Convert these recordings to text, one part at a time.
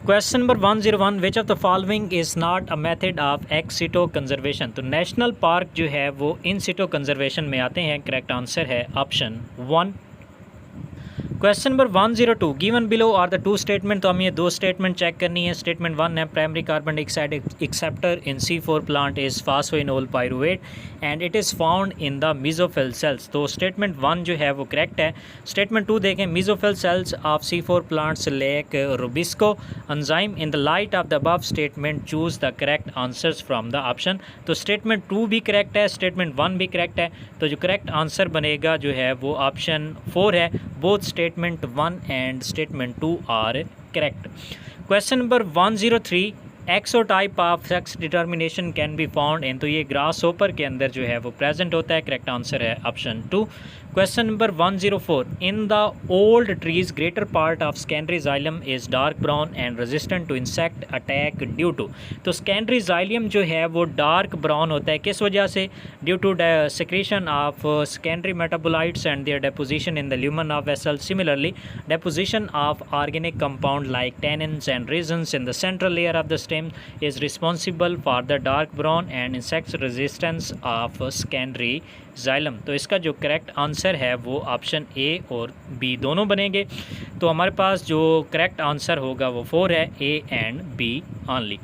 Question number 101, which of the following is not a method of ex situ conservation. तो national park जो है वो in situ conservation में आते हैं। करेक्ट आंसर है option 1। Question number 102, given below are the two statement. तो हमें ये दो स्टेटमेंट चेक करनी है। स्टेटमेंट 1 है primary carbon dioxide acceptor in C4 plant is phosphoenol pyruvate and it is found in the mesophyll cells. तो statement 1 जो है वो करेक्ट है। स्टेटमेंट 2 देखें, mesophyll cells of C4 plants lack rubisco enzyme. In the light of the above statement choose the correct answers from the option. तो statement 2 भी correct है, statement 1 भी करेक्ट है। तो जो करेक्ट आंसर बनेगा जो है वो ऑप्शन 4 है। Both statement 1 and statement 2 are correct. Question number 103, XO type of sex determination can be found in. तो ये ग्रास होपर के अंदर जो है वो प्रेजेंट होता है। करेक्ट आंसर है option 2। Question number 104, in the old trees greater part of secondary xylem is dark brown and resistant to insect attack due to. तो सेकेंडरी जाइलम जो है वो डार्क ब्राउन होता है, किस वजह से? Due to secretion of secondary metabolites and their deposition in the lumen of vessel. Similarly deposition of organic compound like tannins and resins in the central layer of the stem is responsible for the dark brown and insect resistance of secondary xylem। तो इसका जो correct answer है वो option A और B दोनों बनेंगे। तो हमारे पास जो करेक्ट आंसर होगा वो 4 है, A and B only.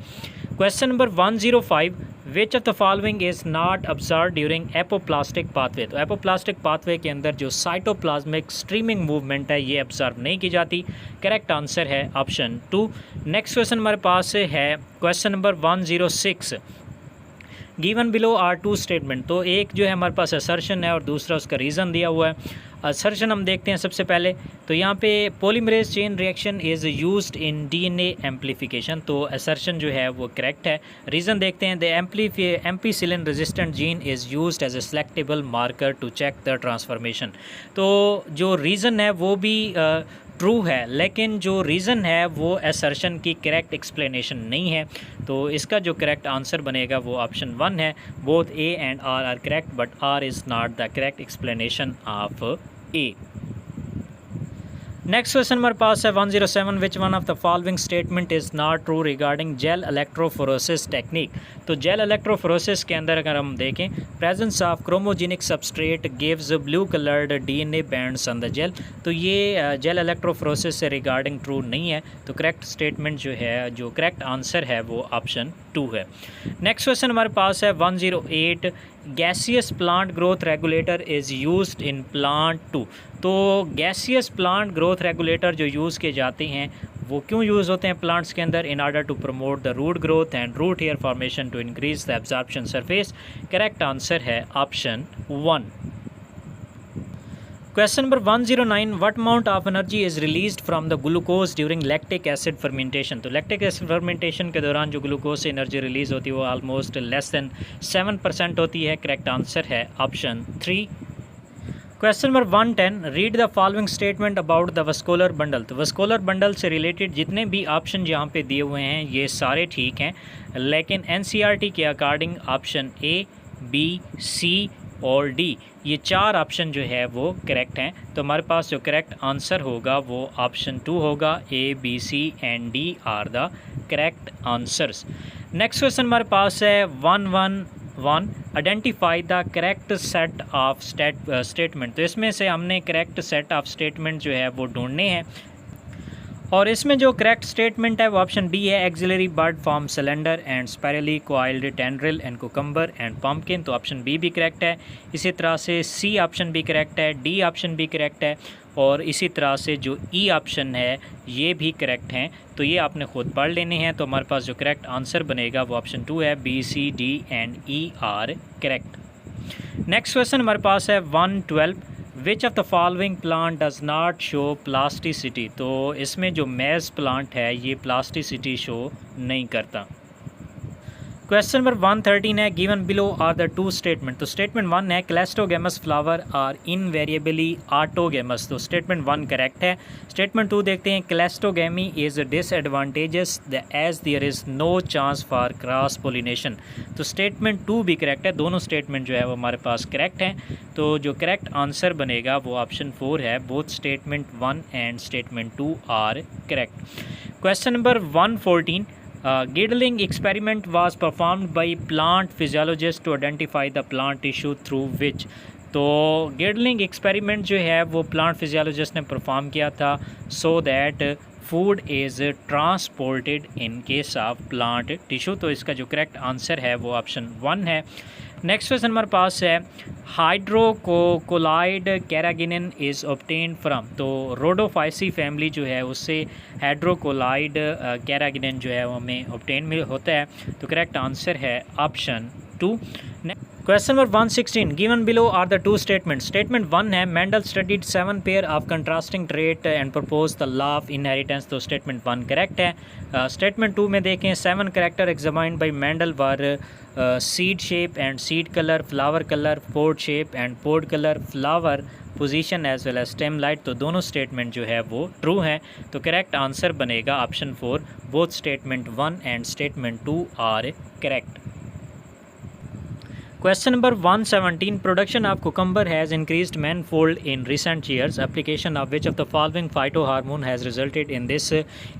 Question number 105, which of the following is not observe during apoplastic pathway. तो एपोप्लास्टिक पाथवे के अंदर जो साइटोप्लाज्मिक स्ट्रीमिंग मूवमेंट है ये ऑब्जर्व नहीं की जाती। करेक्ट आंसर है ऑप्शन 2। नेक्स्ट क्वेश्चन हमारे पास है question number 106, given below are two statement. तो एक जो है हमारे पास असर्शन है और दूसरा उसका रीज़न दिया हुआ है। असर्शन हम देखते हैं सबसे पहले। तो यहाँ पे polymerase chain reaction is used in DNA amplification. तो असर्शन जो है वो करेक्ट है। रीज़न देखते हैं, the ampicillin resistant gene is used as a selectable marker to check the transformation. तो जो रीज़न है वो भी ट्रू है, लेकिन जो रीज़न है वो असर्शन की करेक्ट एक्सप्लेनेशन नहीं है। तो इसका जो करेक्ट आंसर बनेगा वो ऑप्शन 1 है। Both A and R are correct but R is not the correct explanation of A. Next question हमारे पास है 107, which one of the following statement is not true regarding gel electrophoresis technique. तो gel electrophoresis के अंदर अगर हम देखें, presence of chromogenic substrate gives blue coloured DNA bands on the gel. तो ये जेल इलेक्ट्रोफोरोसिस से रिगार्डिंग ट्रू नहीं है। तो करेक्ट स्टेटमेंट जो है, जो करेक्ट आंसर है वो ऑप्शन 2 है। नेक्स्ट क्वेश्चन हमारे पास है 108, gaseous plant growth regulator is used in plant 2। तो गैसियस प्लांट ग्रोथ रेगुलेटर जो यूज़ किए जाते हैं वो क्यों यूज़ होते हैं प्लांट्स के अंदर? In order to promote the root growth and root hair formation to increase the absorption surface. Correct answer है option 1। Question number 109, what amount of energy is released from the glucose during lactic acid fermentation. तो lactic acid fermentation के दौरान जो glucose से energy release होती है वो almost less than 7% होती है। करेक्ट आंसर है option 3। Question number 110, read the following statement about the vascular bundle. तो वस्कुलर बंडल से रिलेटेड जितने भी ऑप्शन यहाँ पे दिए हुए हैं ये सारे ठीक हैं, लेकिन एनसीईआरटी के अकॉर्डिंग ऑप्शन ए, बी, सी और डी ये 4 ऑप्शन जो है वो करेक्ट हैं। तो हमारे पास जो करेक्ट आंसर होगा वो ऑप्शन 2 होगा। A, B, C and D are the correct answers. Next question हमारे पास है 111, identify the correct set of statement. तो इसमें से हमने करेक्ट सेट ऑफ स्टेटमेंट जो है वो ढूंढने हैं और इसमें जो करेक्ट स्टेटमेंट है वो ऑप्शन बी है, axillary bud form cylinder and spirally coiled tendril and cucumber and pumpkin. तो ऑप्शन बी भी करेक्ट है। इसी तरह से सी ऑप्शन भी करेक्ट है, डी ऑप्शन भी करेक्ट है और इसी तरह से जो ई ऑप्शन है ये भी करेक्ट हैं। तो ये आपने खुद पढ़ लेने हैं। तो हमारे पास जो करेक्ट आंसर बनेगा वो ऑप्शन 2 है। B, C, D and E are correct. Next question हमारे पास है 112, which of the following plant does not show plasticity. तो इसमें जो मेज प्लांट है ये प्लास्टिसिटी शो नहीं करता। क्वेश्चन नंबर 113 है, given below are the two statement. तो स्टेटमेंट 1 है, cleistogamous flower are invariably autogamous. तो स्टेटमेंट 1 करेक्ट है। स्टेटमेंट 2 देखते हैं, cleistogamy is disadvantageous as there is no chance for cross pollination. तो स्टेटमेंट 2 भी करेक्ट है। दोनों स्टेटमेंट जो है वो हमारे पास करेक्ट हैं। तो जो करेक्ट आंसर बनेगा वो ऑप्शन 4 है। Both statement 1 and statement 2 are correct. Question number 114, girdling experiment was performed by plant physiologist to identify the plant tissue through which. तो गिडलिंग एक्सपेरिमेंट जो है वो प्लांट फिजियोलॉजिस्ट ने परफॉर्म किया था so that food is transported in case of plant tissue. तो इसका जो करेक्ट आंसर है वो ऑप्शन 1 है। नेक्स्ट क्वेश्चन हमारे पास है हाइड्रोकोलाइड कैरागिनिन इज़ ऑब्टेन्ड फ्रॉम। तो रोडोफाइसी फैमिली जो है उससे हाइड्रोकोलाइड कैरागिनिन जो है वो हमें ऑब्टेन होता है। तो करेक्ट आंसर है option 2। Question number 116, given below are the two statement. Statement 1 है Mendel studied 7 pair of contrasting trait and propose the law of inheritance. तो स्टेटमेंट 1 करेक्ट है। स्टेटमेंट 2 में देखें 7 character examined by Mendel were seed shape and seed colour, flower colour, pod shape and pod colour, flower position as well as stem light. तो दोनों statement जो है वो true हैं। तो करेक्ट आंसर बनेगा option 4। Both statement 1 and statement 2 are correct. Question number 117, production of cucumber has increased manifold in recent years. Application of which of the following phytohormone has resulted in this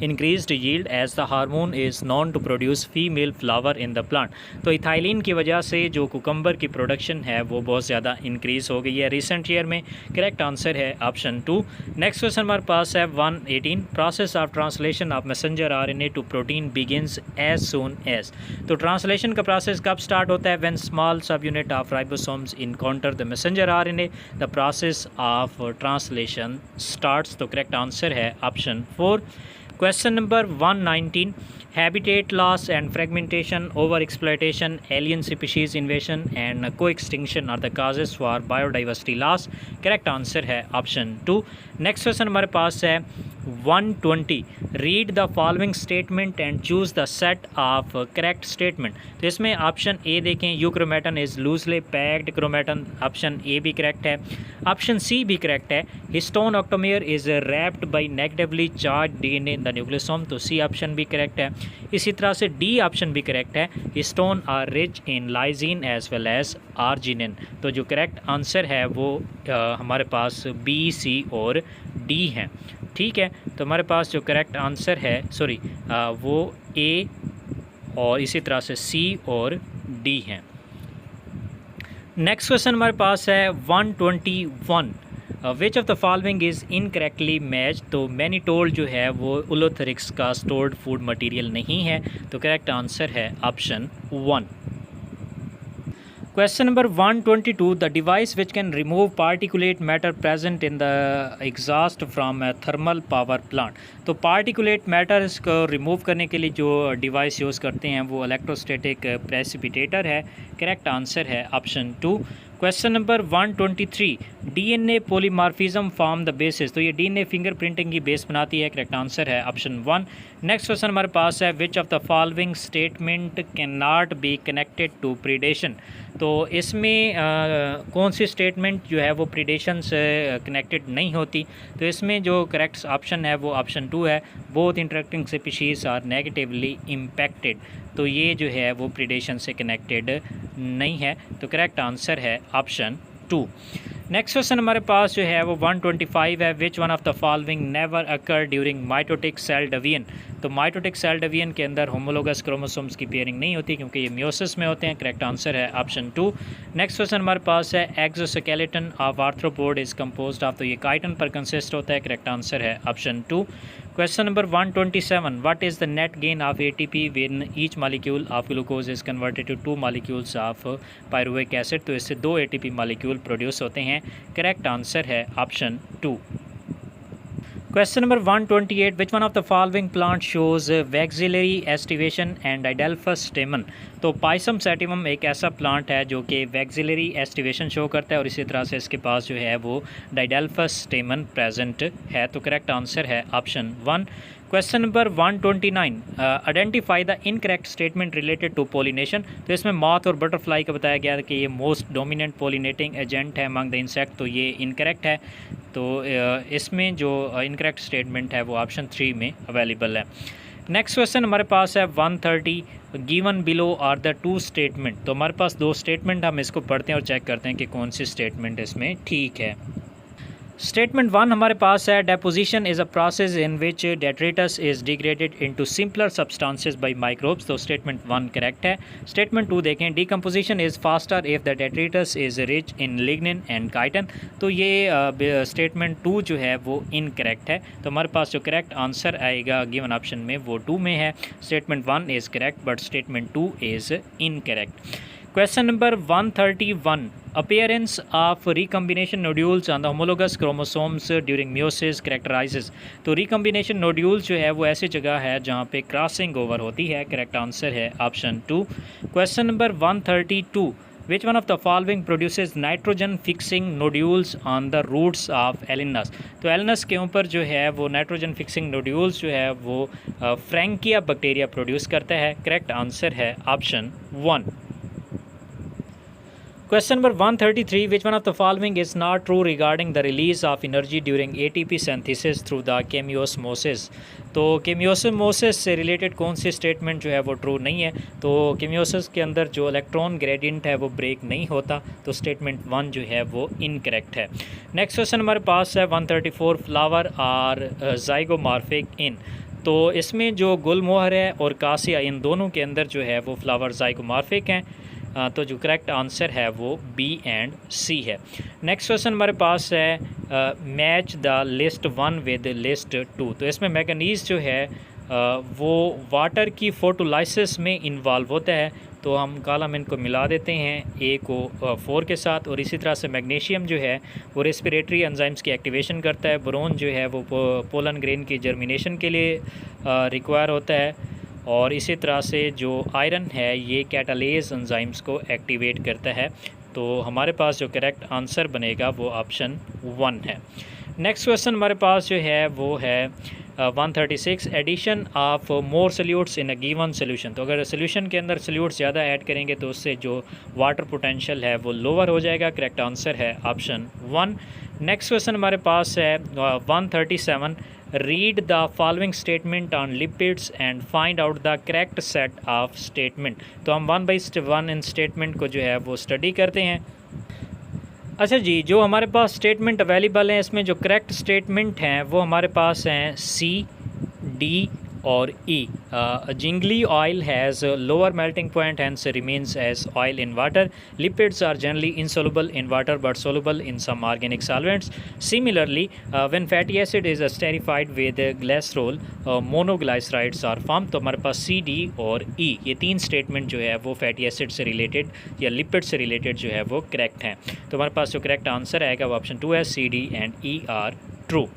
increased yield as the hormone is known to produce female flower in the plant। तो ethylene की वजह से जो cucumber की production है वो बहुत ज़्यादा इंक्रीज़ हो गई है रिसेंट ईयर में। करेक्ट आंसर है ऑप्शन 2। नेक्स्ट क्वेश्चन हमारे पास है 118, process of translation of messenger RNA to protein begins as soon as. तो ट्रांसलेशन का प्रोसेस कब स्टार्ट होता है? When small subunit of ribosomes encounter the messenger RNA, the process of translation starts। तो correct answer है option 4। Question number 119, habitat loss and fragmentation, over exploitation, alien species invasion and co-extinction are the causes for biodiversity loss। Correct answer है option 2। Next question हमारे पास है 120, read the following statement and choose the set of correct statement. तो इसमें option A देखें, euchromatin is loosely packed chromatin, option A भी correct है। Option C भी करेक्ट है, histone octamer is wrapped by negatively charge DNA in the nucleosome. तो C option भी correct है। इसी तरह से डी ऑप्शन भी करेक्ट है, histone are rich in lysine as well as arginine. तो जो करेक्ट आंसर है वो हमारे पास बी, सी और डी हैं। ठीक है, तो हमारे पास जो करेक्ट आंसर है वो ए और इसी तरह से सी और डी हैं। नेक्स्ट क्वेश्चन हमारे पास है 121, विच of the following is incorrectly match. तो मैनीटोल जो है वो उलोथेरिक्स का स्टोर्ड फूड मटेरियल नहीं है। तो करेक्ट आंसर है option 1। Question number 122, the device which can remove particulate matter present in the exhaust from a thermal power plant। तो particulate matter को रिमूव करने के लिए जो डिवाइस यूज़ करते हैं वो इलेक्ट्रोस्टैटिक प्रेसिपिटेटर है। करेक्ट आंसर है option 2। Question number 123, DNA polymorphism form the basis. तो ये डीएनए फिंगरप्रिंटिंग की बेस बनाती है। करेक्ट आंसर है ऑप्शन 1। नेक्स्ट क्वेश्चन हमारे पास है which of the following statement can not be connected to predation. तो इसमें कौन सी स्टेटमेंट जो है वो प्रीडेशन से कनेक्टेड नहीं होती। तो इसमें जो करेक्ट ऑप्शन है वो ऑप्शन 2 है, both interacting species are negatively impacted. तो ये जो है वो प्रीडेशन से कनेक्टेड नहीं है। तो करेक्ट आंसर है ऑप्शन 2। नेक्स्ट क्वेश्चन हमारे पास जो है वो 125 है, which one of the following never occur during mitotic cell division. तो माइटोटिक सेल डिवीजन के अंदर होमोलोगस क्रोमोसोम्स की पेयरिंग नहीं होती क्योंकि ये म्योसिस में होते हैं। करेक्ट आंसर है ऑप्शन 2। नेक्स्ट क्वेश्चन हमारे पास है exoskeleton of arthropod is composed of. तो ये काइटन पर कंसिस्ट होता है। करेक्ट आंसर है option 2। Question number 127, what is the net gain of ATP when each molecule of glucose is converted to 2 molecules of pyruvic acid. तो इससे 2 ATP molecule produce होते हैं। करेक्ट आंसर है option 2। Question number 128, which one of the following plant shows vexillary aestivation and diadelphous stamen. तो pisum sativum एक ऐसा plant है जो कि वैक्सिलरी एस्टिवेशन शो करता है और इसी तरह से इसके पास जो है वो डाइडेल्फस स्टेमन प्रेजेंट है। तो करेक्ट आंसर है option 1। Question number 129, identify the incorrect statement related to pollination. तो इसमें मॉथ और बटरफ्लाई का बताया गया कि ये मोस्ट डोमिनेंट पोलिनेटिंग एजेंट है अमंग द इंसेक्ट। तो ये इनकरेक्ट है। तो इसमें जो इनकरेक्ट स्टेटमेंट है वो ऑप्शन 3 में अवेलेबल है। नेक्स्ट क्वेश्चन हमारे पास है 130, given below are the 2 statement. तो हमारे पास 2 स्टेटमेंट, हम इसको पढ़ते हैं और चेक करते हैं कि कौन सी स्टेटमेंट इसमें ठीक है। स्टेटमेंट वन हमारे पास है, deposition is a process in which detritus is degraded into simpler substances by microbes. तो स्टेटमेंट वन करेक्ट है। स्टेटमेंट टू देखें, decomposition is faster if the detritus is rich in lignin and chitin. तो ये statement to जो है वो incorrect है। तो हमारे पास जो करेक्ट आंसर आएगा गिवन ऑप्शन में वो टू में है। Statement one is correct but statement two is incorrect. Question number 131. Appearance of recombination nodules on the homologous chromosomes during meiosis characterizes। तो recombination nodules जो है वो ऐसी जगह है जहाँ पे क्रॉसिंग ओवर होती है। करेक्ट आंसर है option to. Question number 132. Which one of the following produces nitrogen fixing nodules on the roots of Alinus? तो एलिनस के ऊपर जो है वो नाइट्रोजन फिक्सिंग नोड्यूल्स जो है वो फ्रैंकिया बैक्टीरिया प्रोड्यूस करता है। करेक्ट आंसर है option one. Question number 133. Which one of the following is not true regarding the release of energy during ATP synthesis through the chemiosmosis? तो केमियोसमोसिस से related कौन सी statement जो है वो ट्रू नहीं है? तो केमियोसिस के अंदर जो इलेक्ट्रॉन ग्रेडियंट है वो ब्रेक नहीं होता। तो स्टेटमेंट वन जो है वो इनकरेक्ट है। नेक्स्ट क्वेश्चन हमारे पास है 134. फ्लावर आर जाइगोमॉर्फिक इन। तो इसमें जो गुलमोहर है और कासिया इन दोनों के अंदर जो है वो फ्लावर जाइगोमॉर्फिक हैं। तो जो करेक्ट आंसर है वो बी एंड सी है। नेक्स्ट क्वेश्चन हमारे पास है match the list one with list two. तो इसमें मैंगनीज जो है वो वाटर की फोटोलाइसिस में इन्वॉल्व होता है। तो हम कॉलम इनको मिला देते हैं ए को 4 के साथ। और इसी तरह से मैग्नीशियम जो है वो रेस्पिरेटरी एंजाइम्स की एक्टिवेशन करता है। बोरोन जो है वो पोलन ग्रेन की जर्मिनेशन के लिए रिक्वायर होता है। और इसी तरह से जो आयरन है ये कैटालेज एंजाइम्स को एक्टिवेट करता है। तो हमारे पास जो करेक्ट आंसर बनेगा वो ऑप्शन वन है। नेक्स्ट क्वेश्चन हमारे पास जो है वो है 136. Addition of more solutes in a given solution. तो अगर सोल्यूशन के अंदर सोल्यूट्स ज़्यादा ऐड करेंगे तो उससे जो वाटर पोटेंशियल है वो लोअर हो जाएगा। करेक्ट आंसर है ऑप्शन वन। नेक्स्ट क्वेश्चन हमारे पास है 137. Read the following statement on lipids and find out the correct set of statement. तो हम one by one in statement को जो है वो स्टडी करते हैं। अच्छा जी, जो हमारे पास स्टेटमेंट अवेलेबल हैं इसमें जो करेक्ट स्टेटमेंट हैं वो हमारे पास हैं सी, डी और E. Gingelly oil has lower melting point hence remains as oil in water. Lipids are generally insoluble in water but soluble in some organic solvents. Similarly, when fatty acid is esterified with glycerol, monoglycerides are formed। तो हमारे पास सी, D और ई ये तीन statement जो है वो fatty acid से related या लिपिड से रिलेटेड जो है वो करेक्ट हैं। तो हमारे पास जो करेक्ट आंसर आएगा वो ऑप्शन टू है, C, D and E are true.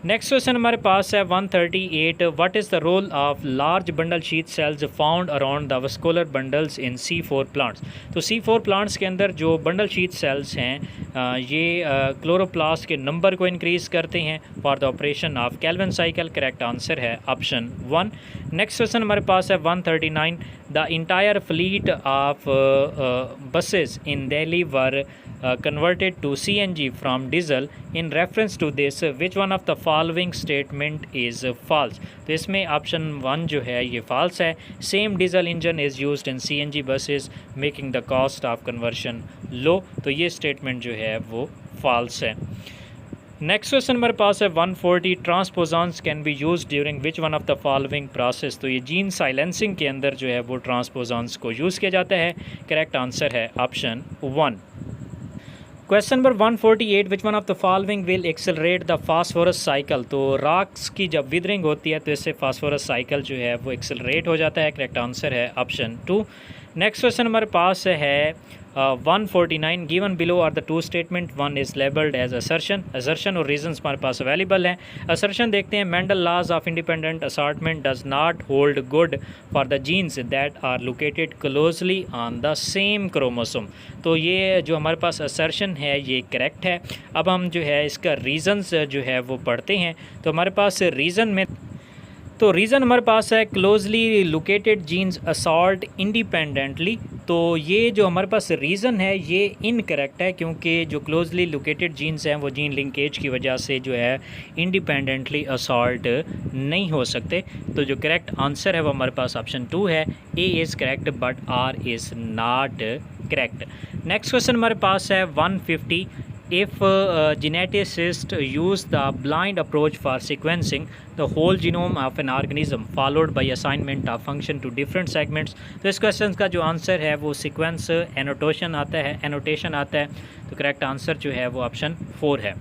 Next question हमारे पास है 138. What is the role of large bundle sheath cells found around the vascular bundles in C4 plants. तो C4 प्लांट्स के अंदर जो बंडल शीथ सेल्स हैं ये क्लोरोप्लास्ट के नंबर को इंक्रीज़ करते हैं for the operation of Calvin cycle. Correct answer है ऑप्शन वन। नेक्स्ट क्वेश्चन हमारे पास है 139. The entire fleet of buses in Delhi were converted to CNG from diesel. In reference to this, which one of the following statement is false? तो इसमें option one जो है ये false है। Same diesel engine is used in CNG buses making the cost of conversion low। तो ये statement जो है वो false है। नेक्स्ट क्वेश्चन हमारे पास है 140. Transposons can be used during which one of the following process. तो ये जीन साइलेंसिंग के अंदर जो है वो ट्रांसपोजॉन्स को यूज़ किया जाता है। करेक्ट आंसर है option one. Question number 148. Which one of the following will accelerate the phosphorus cycle. तो रॉक्स की जब विदरिंग होती है तो इससे फास्फोरस साइकिल जो है वो एक्सेलरेट हो जाता है। करेक्ट आंसर है ऑप्शन टू। नेक्स्ट क्वेश्चन हमारे पास है 149. Given below are the two statement, one is labelled as assertion. Assertion और रीजंस हमारे पास अवेलेबल हैं। असर्शन देखते हैं, Mendel laws of independent assortment does not hold good for the genes that are located closely on the same chromosome. तो ये जो हमारे पास असर्शन है ये करेक्ट है। अब हम जो है इसका रीजंस जो है वो पढ़ते हैं। तो हमारे पास रीज़न में तो रीज़न हमारे पास है closely located genes assort independently. तो ये जो हमारे पास रीज़न है ये इनकरेक्ट है क्योंकि जो क्लोजली लोकेटेड जीन्स हैं वो जीन लिंकेज की वजह से जो है इंडिपेंडेंटली असॉल्ट नहीं हो सकते। तो जो करेक्ट आंसर है वो हमारे पास ऑप्शन टू है, A is correct but R is not correct. Next question हमारे पास है 150. if geneticists use the blind approach for sequencing the whole genome of an organism followed by assignment of function to different segments। तो इस question का जो answer है वो sequence annotation आता है तो करेक्ट आंसर जो है वो ऑप्शन 4 है।